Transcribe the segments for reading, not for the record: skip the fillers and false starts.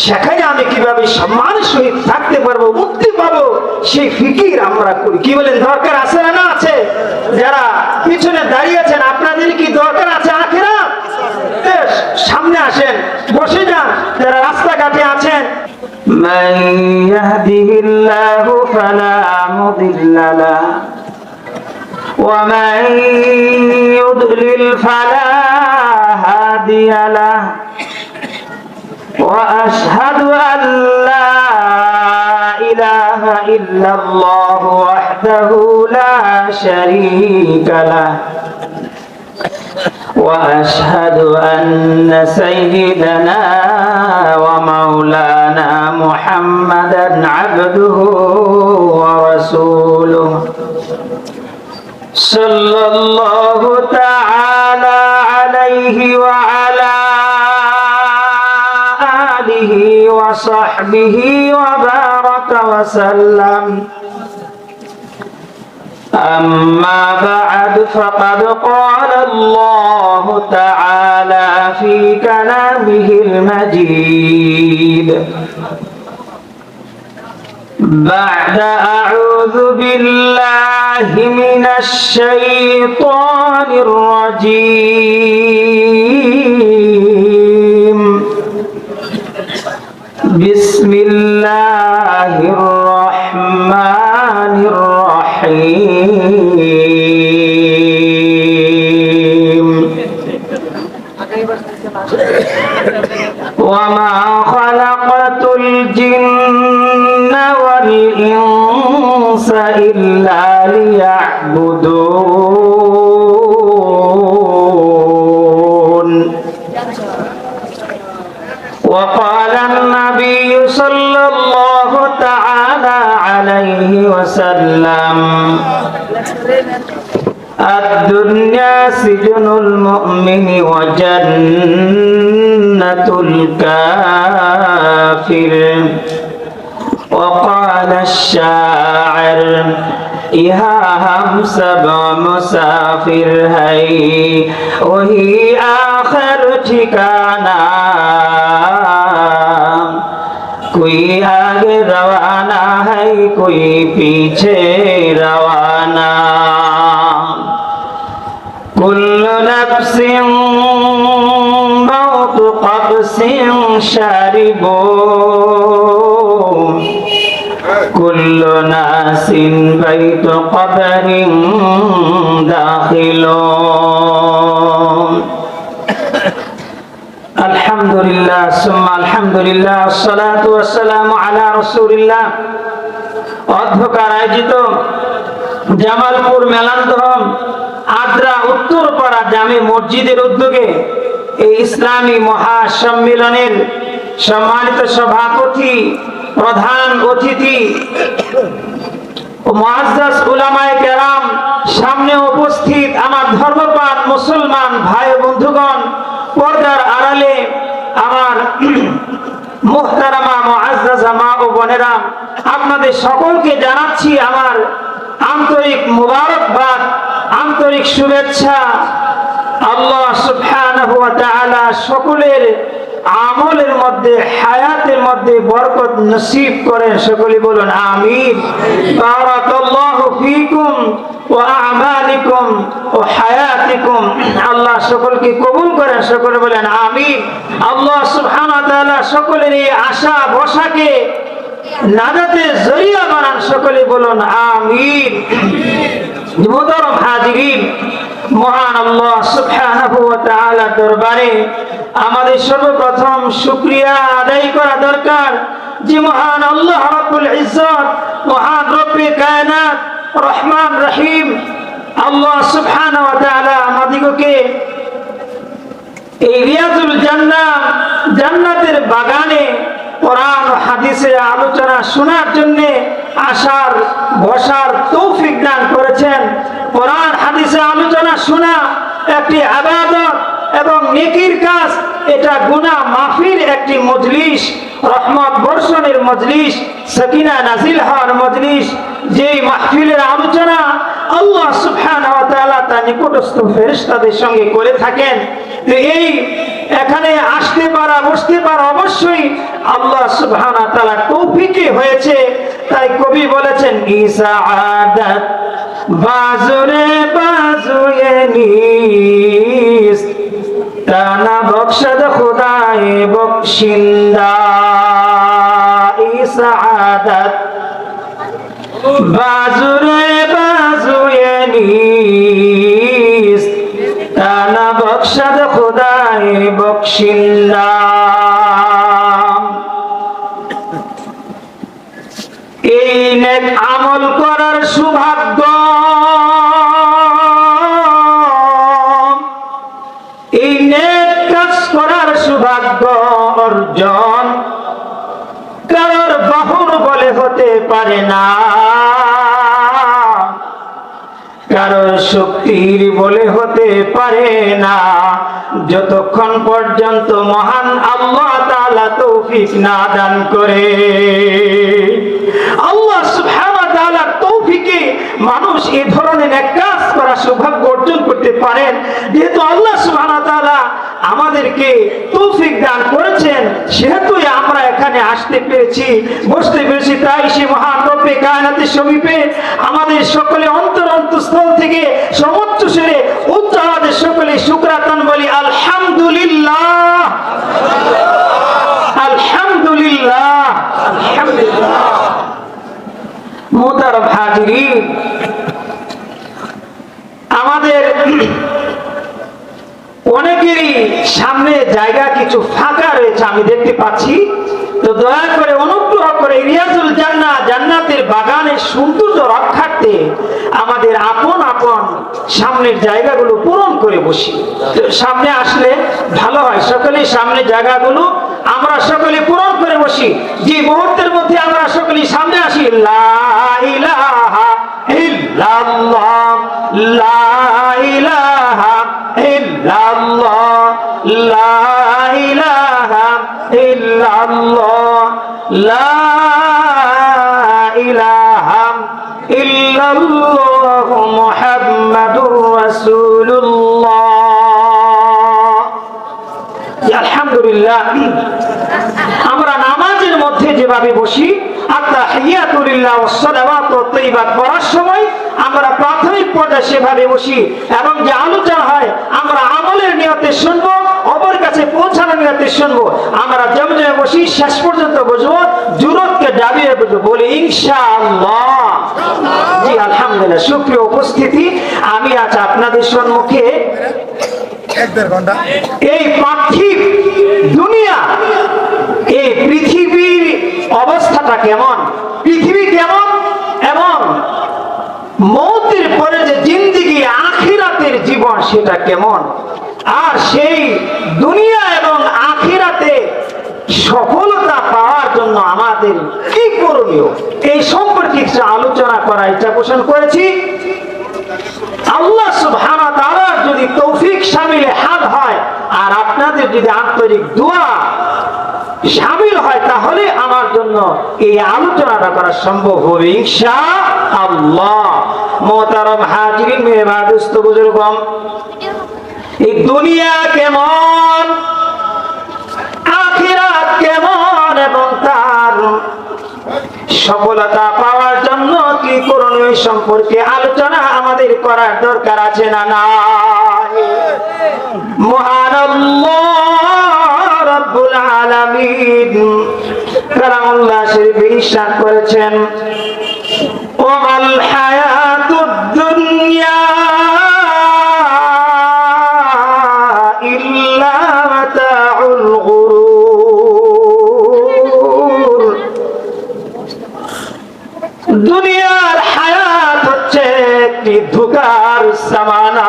সেখানে আমি কিভাবে সম্মানের সহিত থাকতে পারবো, মুক্তি পাবো, সেই ফিকির আমরা করি। কি বলেন, দরকার আছে না? আছে? যারা পিছনে দাঁড়িয়ে আছেন, আপনাদের কি দরকার আছে আখিরাত? সামনে আসেন, বসে যান। যারা রাস্তাঘাটে আছেন, মান ইয়াহদিহিল্লাহু ফালা মুদিল্লা লাহু ওয়া মান ইউদ্লিল ফালা হাদিয়া লাহু ওয়া আশহাদু আন লা ইলাহা ইল্লাল্লাহু ওয়াহদাহু লা শারীকা লাহু وأشهد أن سيدنا ومولانا محمدا عبده ورسوله صلى الله تعالى عليه وعلى آله وصحبه وبارك وسلم أما بعد فقد قال الله تعالى في كلامه المجيد بعد أعوذ بالله من الشيطان الرجيم بسم الله الرحمن الرحيم وما خلقت الجن والإنس إلا ليعبدون وقال النبي صلى الله تعالى عليه وسلم الدنيا سجن المؤمن وجنة الكافر وقال الشاعر يها هم سبع مسافر ہے وہی آخر ٹھکانا کوئی آگے روانہ ہے کوئی پیچھے روانہ كل نفس موت قبس شاربون كل ناس بيت قبر داخلون الحمد لله ثم الحمد لله الصلاة والسلام على رسول الله অধ্যকার আয়োজিত জামালপুর মেলান্দরম আদ্রা উত্তরপাড়া জামে মসজিদের উদ্যোগে এই ইসলামী মহাসম্মেলনের সম্মানিত সভাপতি, প্রধান অতিথি ও মুআজ্জাজ উলামায়ে কেরাম, সামনে উপস্থিত আমার ধর্মপ্রাণ মুসলমান ভাই বন্ধুগণ, পর্দার আড়ালে আমার মুহতারামা মুআজ্জাজা মা ও বোনেরা, আপনাদের সকলকে জানাচ্ছি আমার আন্তরিক মুবারকবাদ, আন্তরিক শুভেচ্ছা। আল্লাহ সুবহানাহু ওয়া তাআলা সকলের আমলের মধ্যে, হায়াতের মধ্যে বরকত নসিব করেন। সকলে বলুন আমিন। বারাকাল্লাহু ফীকুম ওয়া আমালিকুম ওয়া হায়াতিকুম। আল্লাহ সকলকে কবুল করেন। সকলে বলেন আমিন। আল্লাহ সুবহানাহু ওয়া তাআলা সকলের এই আশা ভরসাকে নাজাতের জরিয়া বানান। সকলে বলুন আমিন। মুহতারাম হাজিরিন, মহান আল্লাহ সুবহানাহু ওয়া তাআলা দরবারে আমাদের সর্বপ্রথম শুকরিয়া আদায় করা দরকার যে মহান আল্লাহ রাব্বুল ইজ্জত, মহান রব্বে কায়নাত, রহমান রহিম আল্লাহ সুবহানাহু ওয়া তাআলা আমাদিগকে এই রিয়াজুল জান্নাহ, জান্নাতের বাগানে কোরআন ও হাদিসের আলোচনা শোনার জন্য আসার বসার তৌফিক দান করেছেন। কোরআন হাদিসের আলোচনা শোনা একটি ইবাদত এবং নেকির কাজ। এটা গুনাহ মাফির একটি মজলিস, রহমত বর্ষণের মজলিস, সাকিনা নাজিল হওয়ার মজলিস। যেই মাহফিলের আলোচনা আল্লাহ সুবহানাহু ওয়া তাআলা তার নিকটস্থ ফেরেশতাদের সঙ্গে করে থাকেন। তো এই এখানে আসতে পারা বসতে পারা অবশ্যই আল্লাহ সুবহানাহু ওয়া তাআলার তৌফিকে হয়েছে। তাই কবি বলেছেন ইসাআদাত বাজুরে বাজুয়ে নিস তানা বখশদ খুদায়ে বখশিন্দা। ইসাআদাত বাজুরে বাজুয়ে নিস তানা বখশদ খুদায়ে বখশিন্দা। এই নেক আমল করার সৌভাগ্য, এই নেক কাজ করার সৌভাগ্য অর্জন কারোর বাহুর বলে হতে পারে না, কারোর শক্তির বলে হতে পারে না, যতক্ষণ পর্যন্ত মহান আল্লাহ তাআলা তৌফিক না দান করে। আল্লাহ সুবহানাহু ওয়া তাআলার তৌফিকে মানুষ এই ধরনের এক কাজ করা সৌভাগ্য অর্জন করতে পারেন। যেহেতু আল্লাহ সুবহানাহু ওয়া তাআলা আমাদেরকে তৌফিক দান করেছেন, সেহেতু আমরা এখানে আসতে পেরেছি, বসতে পেরেছি। তাই সে মহান রব্বে কায়নাতের সমীপে আমাদের সকলে অন্তরস্থল থেকে সমুচ্চ সুরে উচ্চ আওয়াজে সকলে শুকরাতান বলি আলহামদুলিল্লাহ, আলহামদুলিল্লাহ, আলহামদুলিল্লাহ। মুহতারাম হাজিরিন, আমাদের অনেকেরই সামনে জায়গা কিছু ফাঁকা রয়েছে আমি দেখতে পাচ্ছি। তো দয়া করে অনুগ্রহ করে রিয়াজুল জান্নাহ জান্নাতের বাগানের সৌন্দর্য রক্ষার্থে আমাদের আপন আপন সামনের জায়গাগুলো পূরণ করে বসি। সামনে আসলে ভালো হয়, সকলেই সামনে জায়গাগুলো আমরা সকলে পূরণ করে বসি। যে মুহূর্তের মধ্যে আমরা সকলে সামনে আসি লা ইলাহা ইল্লাল্লাহ, লা ইলাহা ইল্লাল্লাহ, লা ইলাহা ইল্লাল্লাহ, লা ইলাহা ইল্লাল্লাহ মুহাম্মাদুর রাসূলুল্লাহ। আলহামদুলিল্লাহ, আমরা নামাজের মধ্যে যেভাবে বসি আত্তাহিয়াতু লিল্লাহ ওয়াস সালাওয়াতু ওয়াত তাইয়্যিবাত পড়ার সময় আমরা প্রাথমিক পর্যায়ে সেভাবে বসি, এবং যে আলোচনা হয় আমরা আমলের নিয়তে শুনবো, অপর কাছে পৌঁছানোর নিয়তে শুনবো। আমরা যেমন বসি শেষ পর্যন্ত বসবো, জুরতকে দাবিয়ে বসবো, বলি ইনশাআল্লাহ। জি আলহামদুলিল্লাহ। সুপ্রিয় উপস্থিতি, আমি আজ আপনাদের সম্মুখে এই পার্থিব দুনিয়া, এই পৃথিবীর অবস্থাটা কেমন, পৃথিবী কেমন, এবং মৌতের পরে যে জিন্দেগি আখিরাতের জীবন সেটা কেমন, আর সেই দুনিয়া এবং আখিরাতে সফলতা পাওয়ার জন্য আমাদের কি করণীয়, এই সম্পর্কে কিছু আলোচনা করার ইচ্ছা পোষণ করেছি। আল্লাহ সুবহানাহু ওয়া তাআলা যদি তৌফিক শামিলে হাল হয় আর আপনাদের যদি আন্তরিক দোয়া শামিল হয়, তাহলে আমার জন্য এই আলোচনাটা করা সম্ভব হবে ইনশাআল্লাহ। মুহতারাম হাজিরিন, মেহমান দোস্ত বুজুর্গম, এই দুনিয়া কেমন, আখিরাত কেমন, এবং তার সফলতা পাওয়ার জন্য কি করণীয় সম্পর্কে আলোচনা আমাদের করার দরকার আছে না নাই? মহান আল্লাহ রাব্বুল আলামিন কালামুল্লাহ শরীফে ইরশাদ করেছেন, ওয়াল হায়াতুদ দুনিয়া ইল্লা মাতাউল গুরুর। দুনিয়ার হায়াত হচ্ছে একটি ধোঁকার সামানা,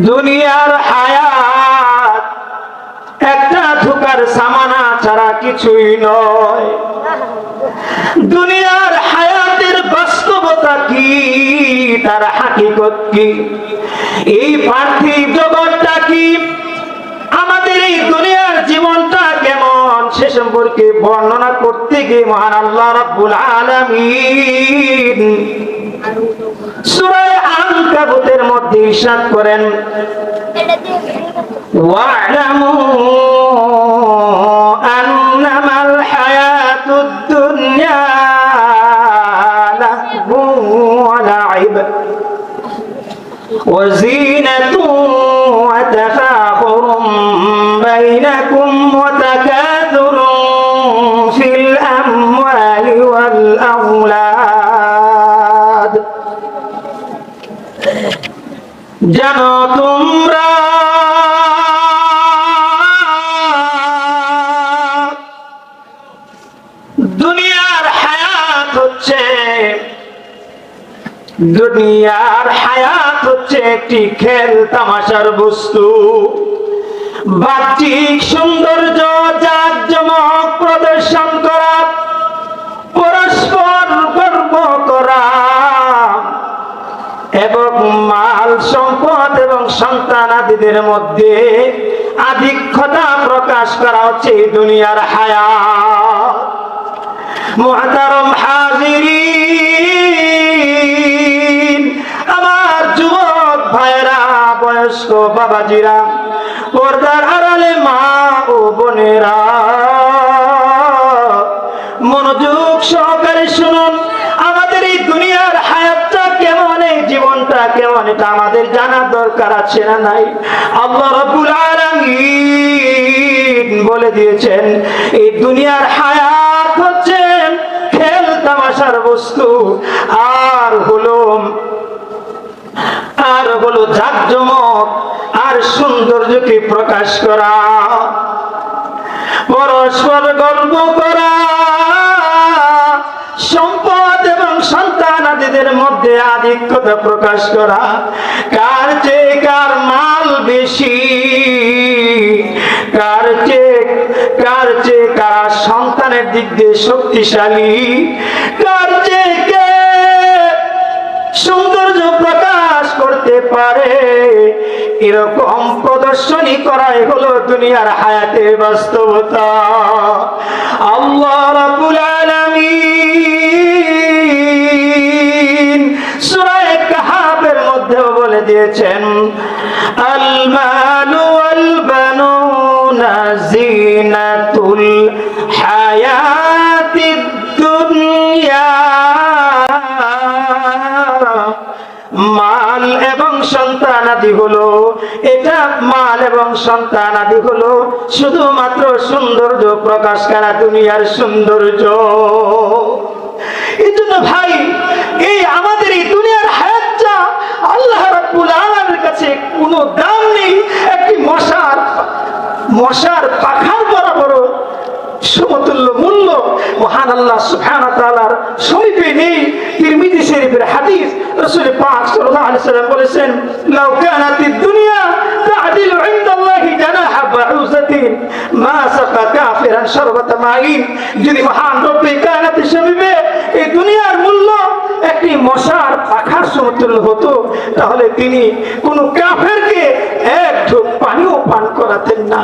দুনিয়ার হায়াত একটা ধোঁকার সামানা ছাড়া কিছুই নয়। দুনিয়ার হায়াতের বাস্তবতা কি, তার হাকিকত কি, এই পার্থিব জগৎটা কি, আমাদের এই দুনিয়ার জীবনটা কেমন, সে সম্পর্কে বর্ণনা করতে গিয়ে মহান আল্লাহ রাব্বুল আলামিন সূরা আনকাবুতের মধ্যে ইরশাদ করেন ওয়া'লামু আন্নামাল হায়াতুদ দুনিয়া লাহবুন ওয়া লা'ib ওয়া যীনাতুন ওয়া তাফাখুরুন বাইনাকুম ওয়া তাকাথুরুন ফিল আমওয়ালি ওয়াল আওলাদ। জানো তোমরা দুনিয়ার হায়াত হচ্ছে একটি খেল তামাশার বস্তু। বাহ্যিক সৌন্দর্য, জাঁকজমক প্রদর্শন করা, পরস্পর গর্ব করা এবং মাল সম্পদ এবং সন্তানাদিদের মধ্যে আধিক্যতা প্রকাশ করা হচ্ছে এই দুনিয়ার হায়াত। মুহতারাম হাজিরিন, আমার যুবক ভাইরা, বয়স্ক বাবাজিরা, পর্দার আড়ালে মা ও বোনেরা, মনোযোগ সহকারে শুনুন। আমাদের এই দুনিয়ার হায়াতটা কেমন, এই জীবনটা কেমন, এটা আমাদের জানার দরকার আছে না নাই? আল্লাহ রাব্বুল আলামিন বলে দিয়েছেন এই দুনিয়ার হায়াত হচ্ছে খেল তামাশার বস্তু, আর হলো জাঁকজমক আর সৌন্দর্যকে প্রকাশ করা, পরস্পর গর্ব করা, সম্পদ এবং সন্তানাদিদের মধ্যে আধিক্যতা প্রকাশ করা, কার চেয়ে কার মাল বেশি, কার চেয়ে কারা সন্তানের দিক দিয়ে শক্তিশালী, কার চেয়ে কে সৌন্দর্য প্রকাশ করতে পারে, এরকম প্রদর্শনী করাই হলো দুনিয়ার হায়াতের বাস্তবতা। আল্লাহ রাব্বুল আলামিন সূরা কাহফের মধ্যেও বলে দিয়েছেন আল মালু ওয়াল বানুনা জিনাতুল হায়াতিদ দুনিয়া। মাল এবং সন্তানাদি হলো, এটা মাল এবং সন্তানাদি হলো শুধুমাত্র সৌন্দর্য প্রকাশ করা দুনিয়ার সৌন্দর্য। এই জন্য ভাই, এই আমাদের এই দুনিয়ার হায়াতটা আল্লাহ রাব্বুল আলামিনের কাছে কোনো দাম নেই। একটি মশার পাখার বরাবর সমতুল্য মূল্য মহান আল্লাহ সুবহানাহু ওয়া তাআলার সমীপে নেই। তিরমিজি শরীফের হাদিস, রাসূল পাক সাল্লাল্লাহু আলাইহি ওয়াসাল্লাম বলেছেন লাউ কানাতিদ দুনিয়া তা'দিলু ইনদাল্লাহি জানাহা বাউযাতিন মা সাকা কাফিরান শারবাতা মাইন। যদি মহান রব্বে কায়নাতের সমীপে এই দুনিয়ার মূল্য একটি মশার পাখার সমতুল্য হতো, তাহলে তিনি কোন কাফেরকে এক ঢোক পানিও পান করাতেন না,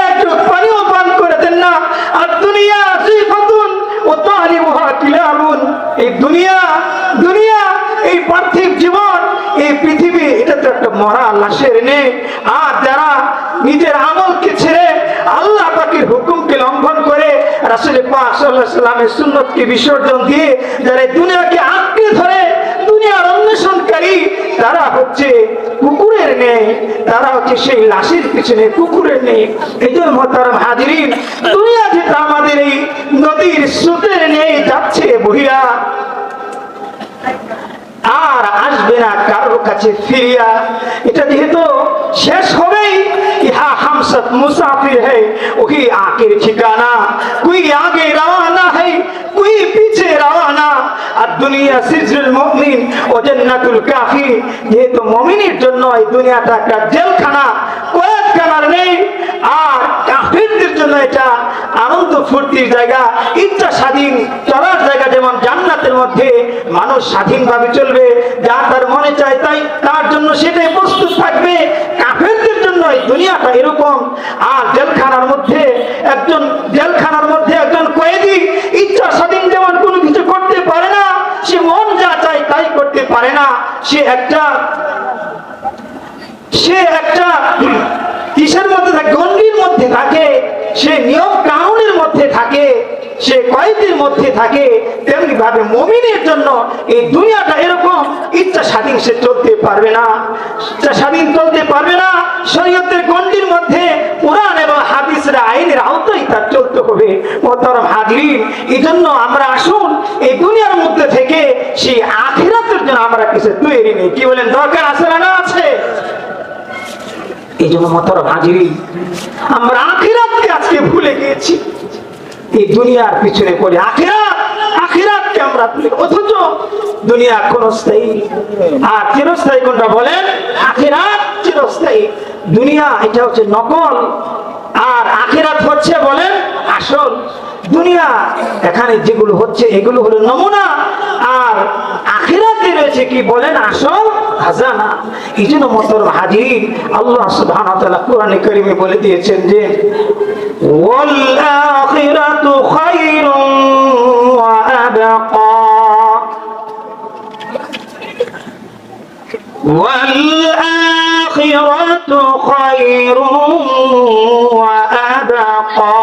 এক ঢোক পানিও পান করাতেন না। আর দুনিয়া জিফাতুন ওয়া তালিবুহা কিলাবুন। এই দুনিয়া এই পার্থিব জীবন, এই পৃথিবী, এটা তো একটা মরা লাশের নেই। আর যারা নিজের আমলকে ছেড়ে আল্লাহ পাকের হুকুমকে লঙ্ঘন করে রাসূল পাক সাল্লাল্লাহু আলাইহি ওয়াসাল্লামের সুন্নতকে বিসর্জন দিয়ে যারা দুনিয়াকে আঁকড়ে ধরে দুনিয়ার অন্বেষণকারী, তারা হচ্ছে কুকুরের নেই, তারা হচ্ছে সেই লাশের পিছনে কুকুরের নেই। এই জন্য মুহতারাম হাজিরিন, দুনিয়া যেটা আমাদের এই নদীর স্রোতের নেই যাচ্ছে বহিয়া, আর আসবে না কারোর কাছে ফিরিয়া। এটা যেহেতু শেষ হবেই, ইহা হামসত মুসাফির है वही आखिर ठिकाना, कोई आगे रवाना है कोई पीछे रवाना। আর দুনিয়া সিজনুল মুমিন ও জান্নাতুল কাফির, যেহেতু মুমিনের জন্য এই দুনিয়াটা একটা জেলখানা, কয়েদখানার নেই, আর কাফিরদের জন্য এটা আনন্দ ফুর্তির জায়গা, ইচ্ছা স্বাধীন চলার জায়গা। যেমন জান্নাতের মধ্যে মানুষ স্বাধীনভাবে চলবে, যা তার মনে চায় তাই তার জন্য সেটাই প্রস্তুত থাকবে, কাফেরদের জন্য এই দুনিয়াটা এরকম। আর জেলখানার মধ্যে একজন কয়েদি ইচ্ছা স্বাধীন যেমন কোনো কিছু করতে পারে না, সে মন যা চায় তাই করতে করতে পারে না, সে একটা কিসের মধ্যে থাকে, গণ্ডির মধ্যে থাকে, সে নিয়ম কানুনের মধ্যে থাকে, সে কয়েদির মধ্যে থাকে। তেমনি ভাবে মুমিনের জন্য এই দুনিয়াটা এরকম ইচ্ছা স্বাধীন সে চলতে পারবে না, ইচ্ছা স্বাধীন চলতে পারবে না। শরীয়তের গণ্ডির মধ্যে কোরআন এবং হাদিসের আইনের আওতায় তার চলতে হবে। মোহতারাম হাজিরিন, এই জন্য আমরা আসুন এই দুনিয়ার মধ্যে থেকে সেই আখিরাতের জন্য আমরা কিছু তৈরি নেই। কি বলেন, দরকার আছে না আছে? এই জন্য মোহতারাম হাজিরিন, আমরা আখিরাতকে আজকে ভুলে গিয়েছি, এই দুনিয়ার পিছনে পড়ে আখিরাতকে আমরা ভুলে, অথচ দুনিয়া ক্ষণস্থায়ী আর চিরস্থায়ী কোনটা বলেন? আখিরাত চিরস্থায়ী। দুনিয়া এটা হচ্ছে নকল আর আখিরাত হচ্ছে বলেন আসল। দুনিয়া এখানে যেগুলো হচ্ছে এগুলো হলো নমুনা, আর আখিরাতে রয়েছে কি বলেন আসল খাজানা। এই জন্য মোহতারাম হাজির, আল্লাহ সুবহানাহু ওয়া তাআলা কোরআনে কারীমে বলে দিয়েছেন যে ওয়াল আখিরাতু খায়রুন ওয়া আবকা, ওয়াল আখিরাতু খায়রুন ওয়া আবকা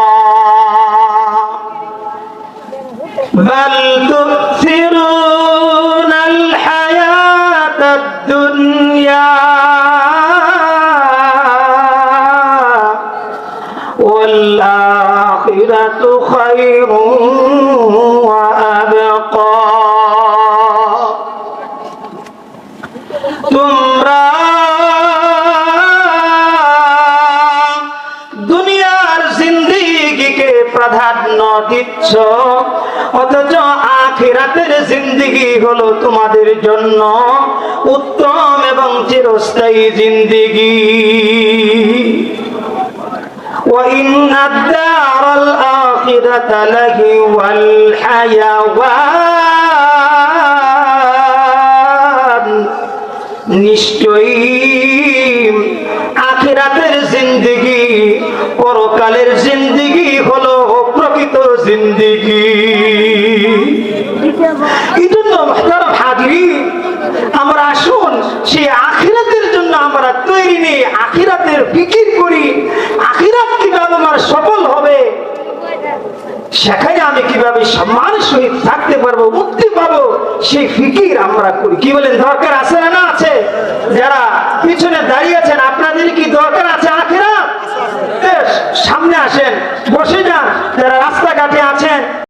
بل تؤثرون الحياة الدنيا والآخرة خير وأبقى। তোমরা দুনিয়ার জিন্দেগিকে প্রাধান্য দিচ্ছ, অথচ আখিরাতের জিন্দেগি হলো তোমাদের জন্য উত্তম এবং চিরস্থায়ী জিন্দেগি। وَإِنَّ الدَّارَ الْآخِرَةَ لَهِيَ الْحَيَوَانُ, নিশ্চয়ই আখিরাতের জিন্দেগি, পরকালের জিন্দেগি হলো প্রকৃত জিন্দেগি। এই জন্য মুহতারাম হাজিরিন, আমরা আসুন সেই আখিরাতের জন্য আমরা তৈরি নেই, আখিরাতের ফিকির করি, আখিরাত কিভাবে আমার সফল হবে, সেখানে আমি কিভাবে সম্মানের সহিত থাকতে পারবো, মুক্তি পাবো, সেই ফিকির আমরা করি। কি বলেন, দরকার আছে না আছে? যারা পিছনে দাঁড়িয়ে আছেন, আপনাদের কি দরকার আছে আখিরাত? সামনে আসেন।